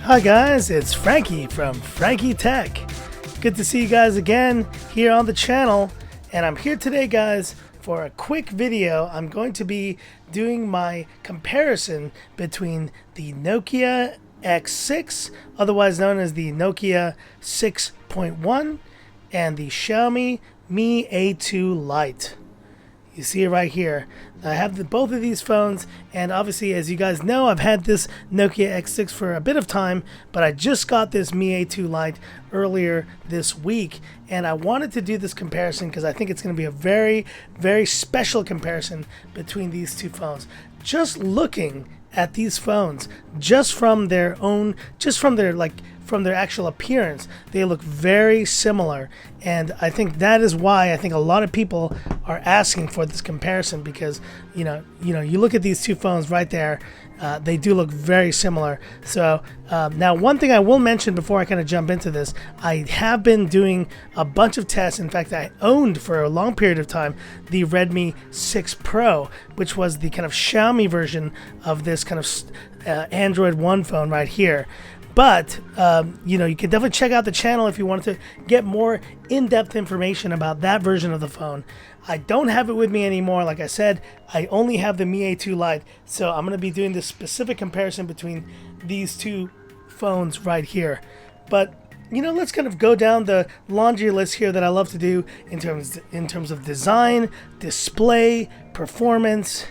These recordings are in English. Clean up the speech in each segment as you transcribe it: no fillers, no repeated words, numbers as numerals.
Hi guys, it's Frankie from Frankie Tech. Good to see you guys again here on the channel, and I'm here today guys for a quick video. I'm going to be doing my comparison between the Nokia X6, otherwise known as the Nokia 6.1, and the Xiaomi Mi A2 Lite. You see it right here. I have both of these phones, and obviously, as you guys know, I've had this Nokia X6 for a bit of time, but I just got this Mi A2 Lite earlier this week, and I wanted to do this comparison because I think it's going to be a very, very special comparison between these two phones. Just looking at these phones, just from their actual appearance, they look very similar, and I think that is why I think a lot of people are asking for this comparison, because you look at these two phones right there, they do look very similar. So now, one thing I will mention before I kind of jump into this, I have been doing a bunch of tests. In fact, I owned for a long period of time the Redmi 6 Pro, which was the kind of Xiaomi version of this kind of Android One phone right here. But, you can definitely check out the channel if you wanted to get more in-depth information about that version of the phone. I don't have it with me anymore. Like I said, I only have the Mi A2 Lite, so I'm going to be doing this specific comparison between these two phones right here. But, let's kind of go down the laundry list here that I love to do in terms of design, display, performance,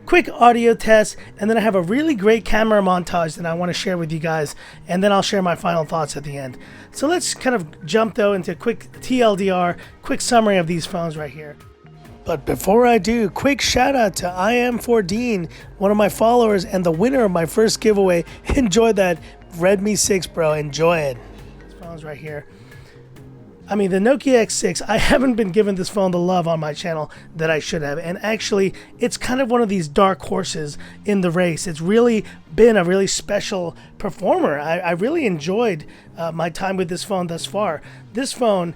quick audio test, and then I have a really great camera montage that I want to share with you guys, and then I'll share my final thoughts at the end. So let's kind of jump though into quick TLDR, quick summary of these phones right here. But before I do, quick shout out to IM4Dean, one of my followers and the winner of my first giveaway. Enjoy that Redmi 6 Pro, enjoy it. These phones right here. I mean, the Nokia X6, I haven't been giving this phone the love on my channel that I should have. And actually, it's kind of one of these dark horses in the race. It's really been a really special performer. I really enjoyed my time with this phone thus far. This phone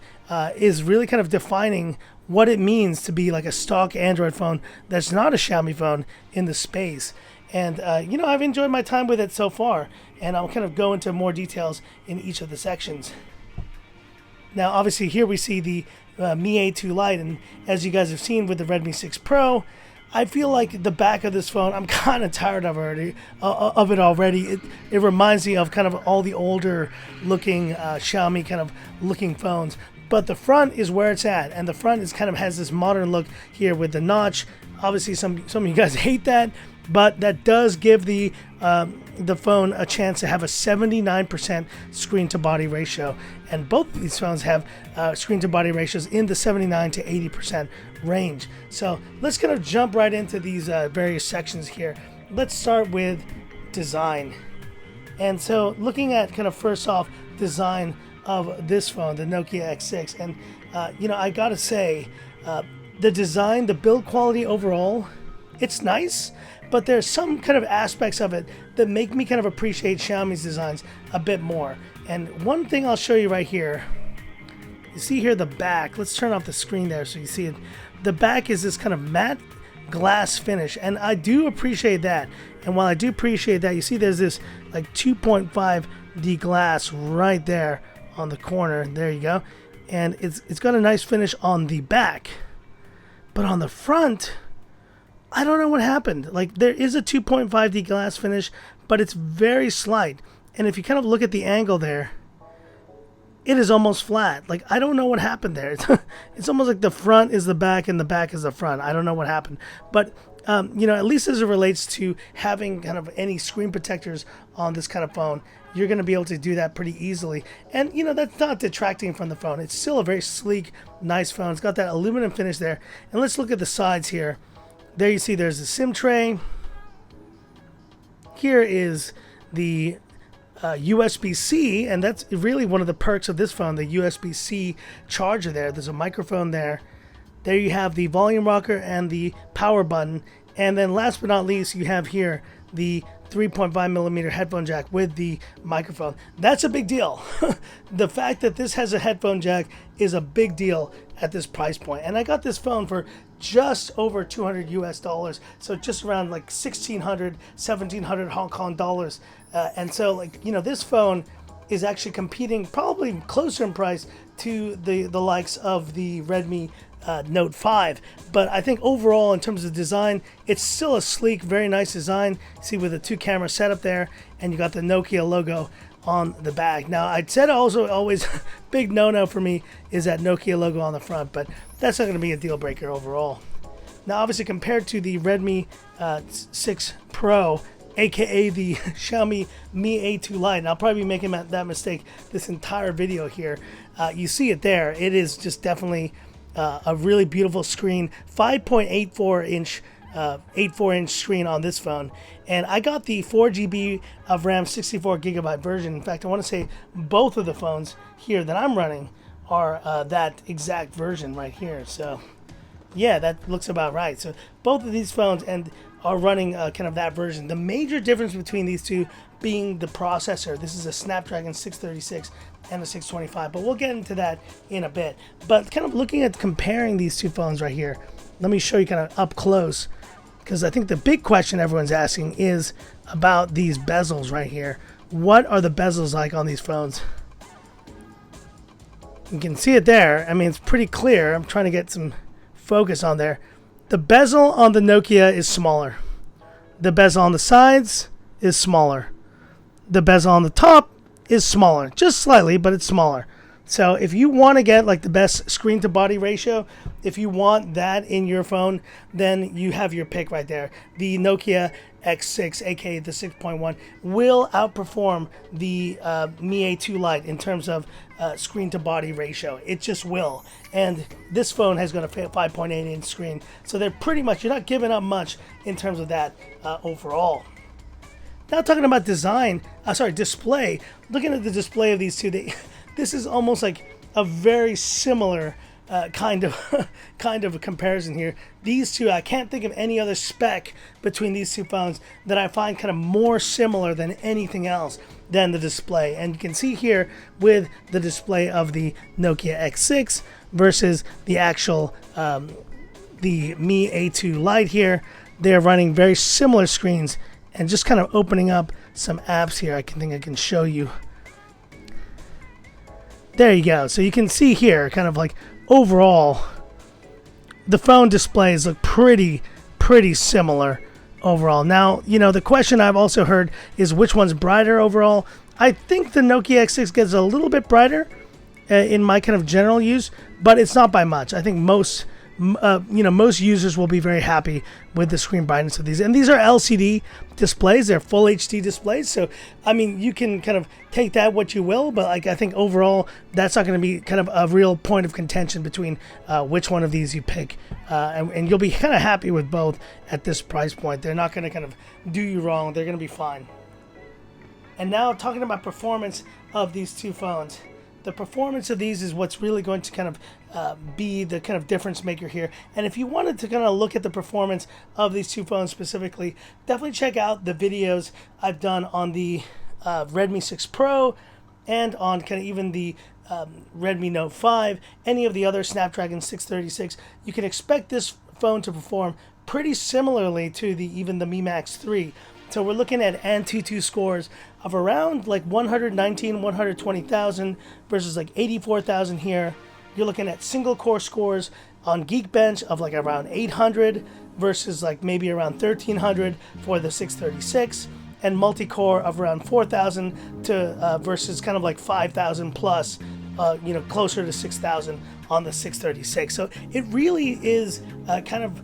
is really kind of defining what it means to be like a stock Android phone that's not a Xiaomi phone in the space. And, I've enjoyed my time with it so far. And I'll kind of go into more details in each of the sections. Now, obviously, here we see the Mi A2 Lite, and as you guys have seen with the Redmi 6 Pro, I feel like the back of this phone, I'm kind of tired of it already. It reminds me of kind of all the older looking Xiaomi kind of looking phones. But the front is where it's at, and the front is kind of has this modern look here with the notch. Obviously, some of you guys hate that, but that does give the phone a chance to have a 79% screen-to-body ratio, and both of these phones have screen-to-body ratios in the 79 to 80% range. So let's kind of jump right into these various sections here. Let's start with design. And so looking at kind of first off design of this phone, the Nokia X6, and I gotta say, the design, the build quality overall, it's nice, but there's some kind of aspects of it that make me kind of appreciate Xiaomi's designs a bit more. And one thing I'll show you right here, you see here the back. Let's turn off the screen there so you see it. The back is this kind of matte glass finish, and I do appreciate that. And while I do appreciate that, you see there's this like 2.5D glass right there on the corner. There you go. And it's got a nice finish on the back. But on the front, I don't know what happened. Like, there is a 2.5D glass finish, but it's very slight. And if you kind of look at the angle there, it is almost flat. Like, I don't know what happened there. It's almost like the front is the back and the back is the front. I don't know what happened. But, at least as it relates to having kind of any screen protectors on this kind of phone, you're going to be able to do that pretty easily. And, that's not detracting from the phone. It's still a very sleek, nice phone. It's got that aluminum finish there. And let's look at the sides here. There you see there's the SIM tray. Here is the USB-C, and that's really one of the perks of this phone, the USB-C charger there. There's a microphone there. There you have the volume rocker and the power button. And then last but not least, you have here the 3.5mm headphone jack with the microphone. That's a big deal. The fact that this has a headphone jack is a big deal at this price point. And I got this phone for just over 200 US dollars, so just around like 1600, 1700 Hong Kong dollars. And so, like, you know, this phone is actually competing probably closer in price to the likes of the Redmi Note 5. But I think overall, in terms of design, it's still a sleek, very nice design. See, with a 2-camera setup there, and you got the Nokia logo on the back. Now, I'd said also always big no-no for me is that Nokia logo on the front, but that's not going to be a deal breaker overall. Now, obviously, compared to the Redmi 6 Pro, aka the Xiaomi Mi A2 Lite, and I'll probably be making that mistake this entire video here. You see it there. It is just definitely a really beautiful screen, 5.84 inch 84-inch screen on this phone, and I got the 4GB of RAM 64GB version. In fact, I want to say both of the phones here that I'm running are that exact version right here. So yeah, that looks about right. So both of these phones are running kind of that version. The major difference between these two being the processor. This is a Snapdragon 636 and a 625, but we'll get into that in a bit. But kind of looking at comparing these two phones right here, let me show you kind of up close, because I think the big question everyone's asking is about these bezels right here. What are the bezels like on these phones? You can see it there. I mean, it's pretty clear. I'm trying to get some focus on there. The bezel on the Nokia is smaller. The bezel on the sides is smaller. The bezel on the top is smaller, just slightly, but it's smaller. So if you want to get like the best screen to body ratio, if you want that in your phone, then you have your pick right there. The Nokia X6, aka the 6.1, will outperform the Mi A2 Lite in terms of screen to body ratio. It just will. And this phone has got a 5.8 inch screen, so they're pretty much, you're not giving up much in terms of that overall. Now talking about display. Looking at the display of these two, this is almost like a very similar kind of a comparison here. These two, I can't think of any other spec between these two phones that I find kind of more similar than anything else than the display. And you can see here with the display of the Nokia X6 versus the actual the Mi A2 Lite here, they're running very similar screens. And just kind of opening up some apps here, I can show you. There you go. So you can see here, kind of like overall, the phone displays look pretty similar overall. Now, you know, the question I've also heard is which one's brighter overall. I think the Nokia X6 gets a little bit brighter in my kind of general use, but it's not by much. I think most users will be very happy with the screen brightness of these. And these are LCD displays. They're full HD displays. So, I mean, you can kind of take that what you will, but like I think overall, that's not going to be kind of a real point of contention between which one of these you pick. And you'll be kind of happy with both at this price point. They're not going to kind of do you wrong. They're going to be fine. And now talking about performance of these two phones. The performance of these is what's really going to kind of be the kind of difference maker here. And if you wanted to kind of look at the performance of these two phones specifically, definitely check out the videos I've done on the Redmi 6 Pro and on kind of even the Redmi Note 5, any of the other Snapdragon 636. You can expect this phone to perform pretty similarly to even the Mi Max 3. So we're looking at Antutu scores of around like 119, 120,000 versus like 84,000 here. You're looking at single core scores on Geekbench of like around 800 versus like maybe around 1,300 for the 636, and multi-core of around 4,000 to versus kind of like 5,000 plus, closer to 6,000 on the 636. So it really is kind of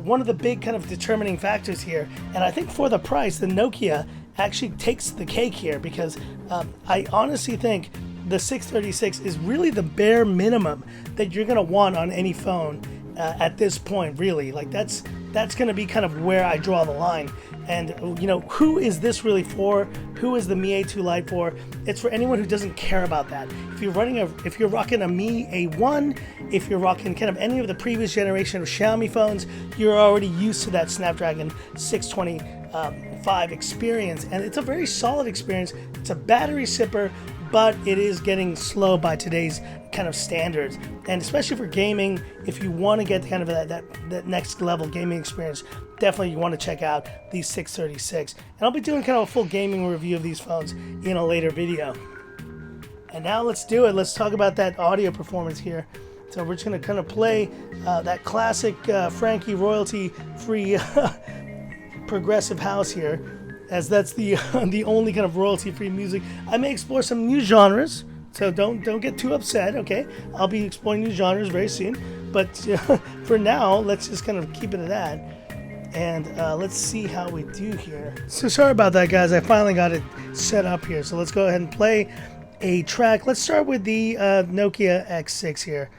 one of the big kind of determining factors here. And I think for the price, the Nokia actually takes the cake here, because I honestly think the 636 is really the bare minimum that you're going to want on any phone at this point, really. Like that's going to be kind of where I draw the line. And who is this really for? Who is the Mi A2 Lite for? It's for anyone who doesn't care about that. If you're rocking a Mi A1, if you're rocking kind of any of the previous generation of Xiaomi phones, you're already used to that Snapdragon 625 experience, and it's a very solid experience. It's a battery sipper, but it is getting slow by today's kind of standards. And especially for gaming, if you want to get kind of that next level gaming experience, definitely you want to check out the 636. And I'll be doing kind of a full gaming review of these phones in a later video. And now let's do it. Let's talk about that audio performance here. So we're just going to kind of play that classic Frankie royalty-free progressive house here, as that's the the only kind of royalty-free music. I may explore some new genres, so don't get too upset, okay? I'll be exploring new genres very soon, but for now, let's just kind of keep it at that. And let's see how we do here. So sorry about that, guys. I finally got it set up here. So let's go ahead and play a track. Let's start with the Nokia X6 here.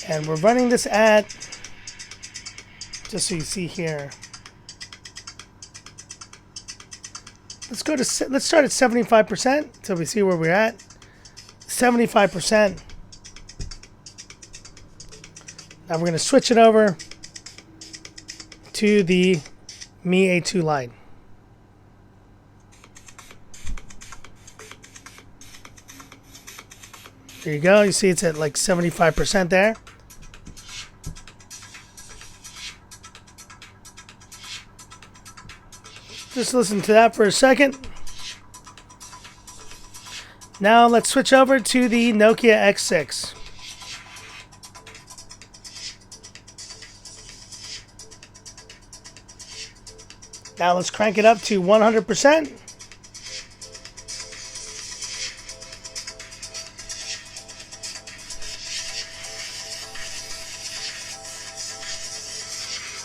And we're running this at, just so you see here. Let's start at 75%, so we see where we're at. 75%. Now we're going to switch it over to the Mi A2 Lite. There you go. You see it's at like 75% there. Just listen to that for a second. Now let's switch over to the Nokia X6. Now let's crank it up to 100%.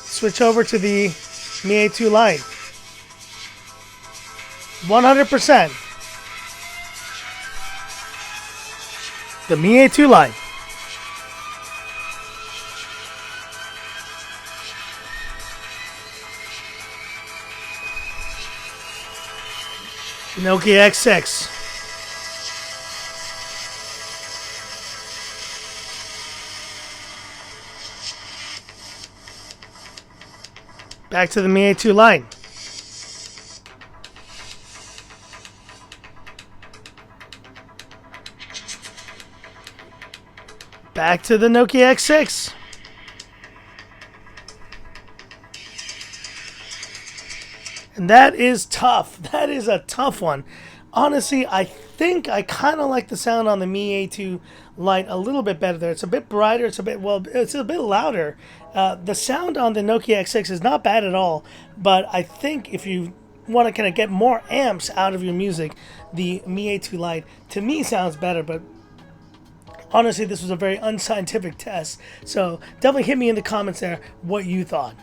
Switch over to the Mi A2 Lite. 100%. The Mi A2 Lite. Nokia X6. Back to the Mi A2 Lite. Back to the Nokia X6. And that is tough. That is a tough one. Honestly, I think I kind of like the sound on the Mi A2 Lite a little bit better there. It's a bit brighter. It's a bit louder. The sound on the Nokia X6 is not bad at all. But I think if you want to kind of get more amps out of your music, the Mi A2 Lite to me sounds better. But honestly, this was a very unscientific test. So definitely hit me in the comments there what you thought.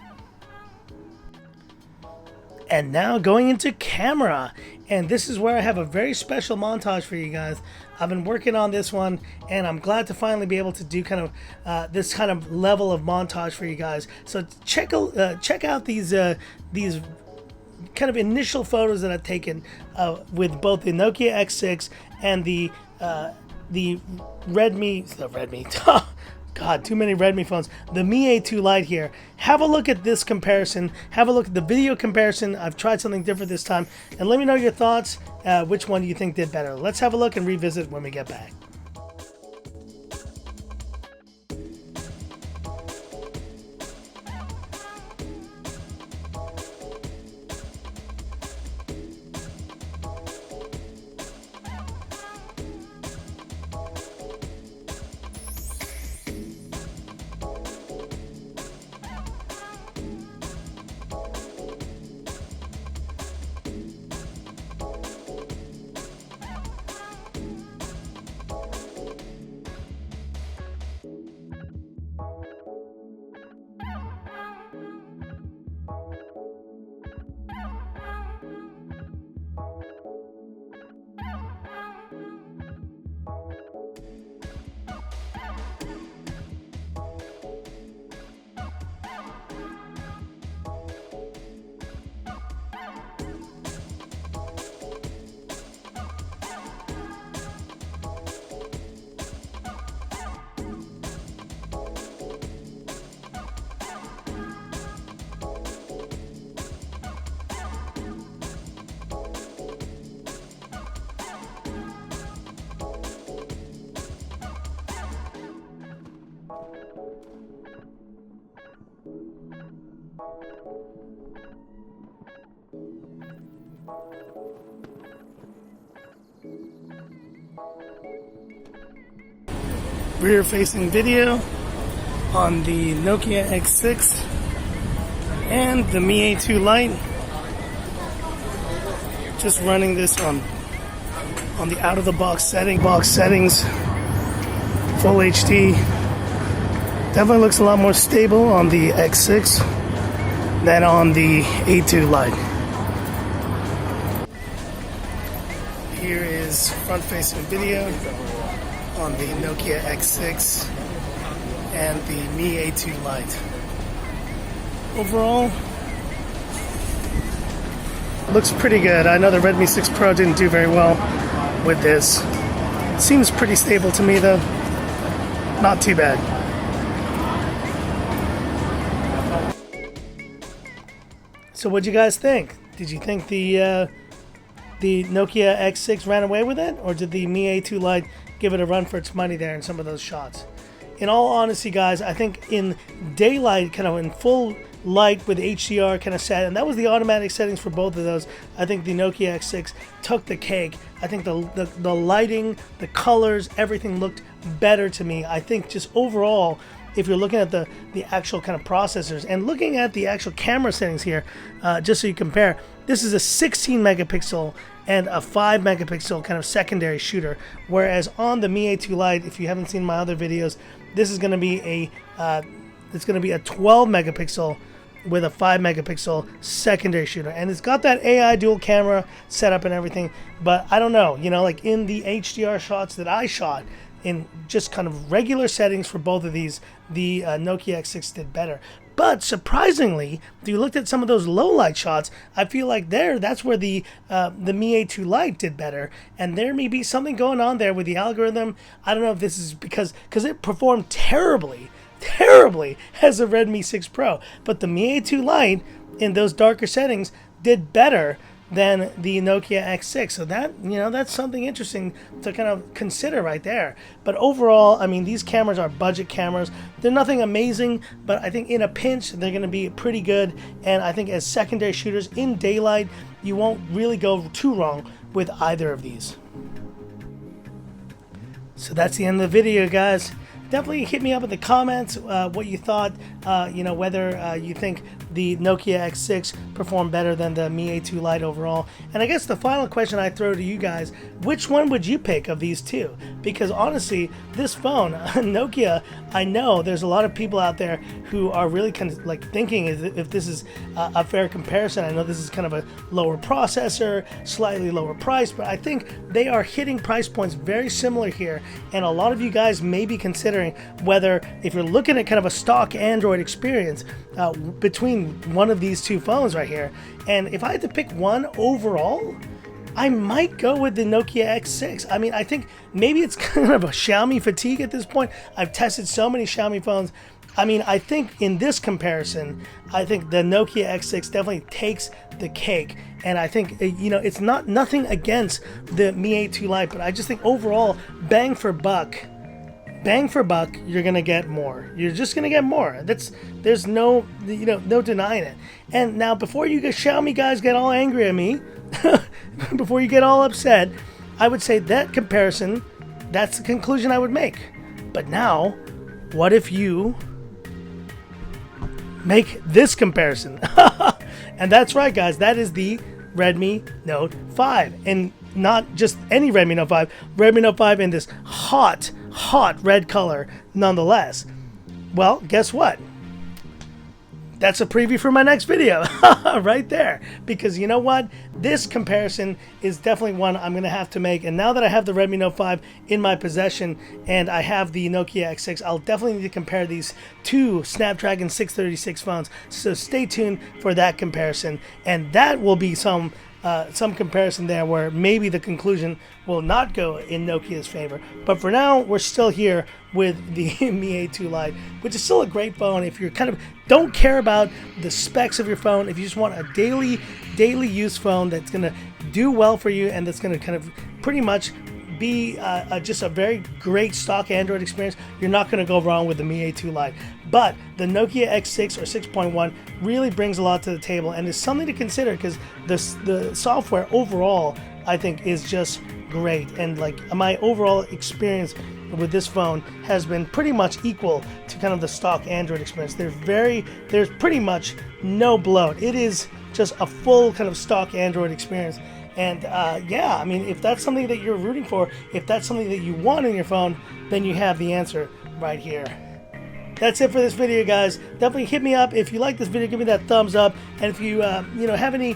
And now going into camera. And this is where I have a very special montage for you guys. I've been working on this one, and I'm glad to finally be able to do kind of this kind of level of montage for you guys. So check out these kind of initial photos that I've taken with both the Nokia X6 and the Redmi. God, too many Redmi phones. The Mi A2 Lite here. Have a look at this comparison. Have a look at the video comparison. I've tried something different this time. And let me know your thoughts. Which one you think did better. Let's have a look and revisit when we get back. Rear-facing video on the Nokia X6 and the Mi A2 Lite. Just running this on the out-of-the-box settings, full HD. Definitely looks a lot more stable on the X6 than on the A2 Lite. Here is front-facing video on the Nokia X6 and the Mi A2 Lite. Overall, looks pretty good. I know the Redmi 6 Pro didn't do very well with this. Seems pretty stable to me though. Not too bad. So what'd you guys think? Did you think the Nokia X6 ran away with it, or did the Mi A2 Lite give it a run for its money there in some of those shots? In all honesty, guys, I think in daylight, kind of in full light with HDR kind of set, and that was the automatic settings for both of those, I think the Nokia X6 took the cake. I think the lighting, the colors, everything looked better to me. I think just overall, if you're looking at the actual kind of processors and looking at the actual camera settings here, just so you compare, this is a 16 megapixel and a 5 megapixel kind of secondary shooter, whereas on the Mi A2 Lite, if you haven't seen my other videos, this is going to be a 12 megapixel with a 5 megapixel secondary shooter, and it's got that AI dual camera setup and everything. But I don't know, like in the HDR shots that I shot in just kind of regular settings for both of these, the Nokia X6 did better. But surprisingly, if you looked at some of those low light shots, I feel like that's where the Mi A2 Lite did better, and there may be something going on there with the algorithm. I don't know if this is because it performed terribly as a Redmi 6 Pro, but the Mi A2 Lite in those darker settings did better than the Nokia X6. So that's something interesting to kind of consider right there. But overall, I mean, these cameras are budget cameras. They're nothing amazing, but I think in a pinch, they're going to be pretty good. And I think as secondary shooters in daylight, you won't really go too wrong with either of these. So that's the end of the video, guys. Definitely hit me up in the comments what you thought, whether you think the Nokia X6 performed better than the Mi A2 Lite overall. And I guess the final question I throw to you guys, which one would you pick of these two? Because honestly, this phone, Nokia, I know there's a lot of people out there who are really kind of like thinking if this is a fair comparison. I know this is kind of a lower processor, slightly lower price, but I think they are hitting price points very similar here. And a lot of you guys may be considering whether, if you're looking at kind of a stock Android experience between one of these two phones right here, and if I had to pick one overall, I might go with the Nokia X6. I mean, I think maybe it's kind of a Xiaomi fatigue at this point. I've tested so many Xiaomi phones. I mean, I think in this comparison, I think the Nokia X6 definitely takes the cake. And I think, it's nothing against the Mi A2 Lite, but I just think overall, bang for buck, you're gonna get more. You're just gonna get more. There's no denying it. And now, before you Xiaomi guys get all angry at me, before you get all upset, I would say that comparison, that's the conclusion I would make. But now, what if you make this comparison? And that's right, guys. That is the Redmi Note 5, and not just any Redmi Note 5. Redmi Note 5 in this hot red color nonetheless. Well, guess what? That's a preview for my next video right there, because you know what, this comparison is definitely one I'm gonna have to make. And now that I have the Redmi Note 5 in my possession and I have the Nokia X6, I'll definitely need to compare these two Snapdragon 636 phones. So stay tuned for that comparison, and that will be some comparison there where maybe the conclusion will not go in Nokia's favor. But for now, we're still here with the Mi A2 Lite, which is still a great phone if you kind of don't care about the specs of your phone. If you just want a daily use phone that's going to do well for you and that's going to kind of pretty much be just a very great stock Android experience, you're not going to go wrong with the Mi A2 Lite. But the Nokia X6 or 6.1 really brings a lot to the table and is something to consider, because the software overall, I think, is just great. And like my overall experience with this phone has been pretty much equal to kind of the stock Android experience. There's pretty much no bloat. It is just a full kind of stock Android experience. And yeah, I mean, if that's something that you're rooting for, if that's something that you want in your phone, then you have the answer right here. That's it for this video, guys. Definitely hit me up if you like this video. Give me that thumbs up, and if you have any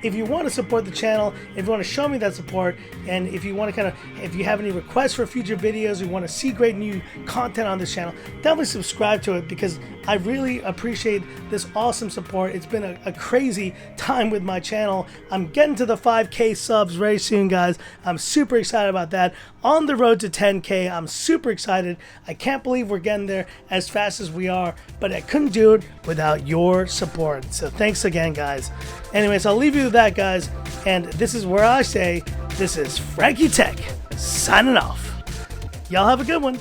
if you want to support the channel, if you want to show me that support, and if you want to if you have any requests for future videos, you want to see great new content on this channel, definitely subscribe to it, because I really appreciate this awesome support. It's been a crazy time with my channel. I'm getting to the 5K subs very soon, guys. I'm super excited about that. On the road to 10K, I'm super excited. I can't believe we're getting there as fast as we are, but I couldn't do it without your support. So thanks again, guys. Anyways, I'll leave you with that, guys. And this is where I say, this is Frankie Tech signing off. Y'all have a good one.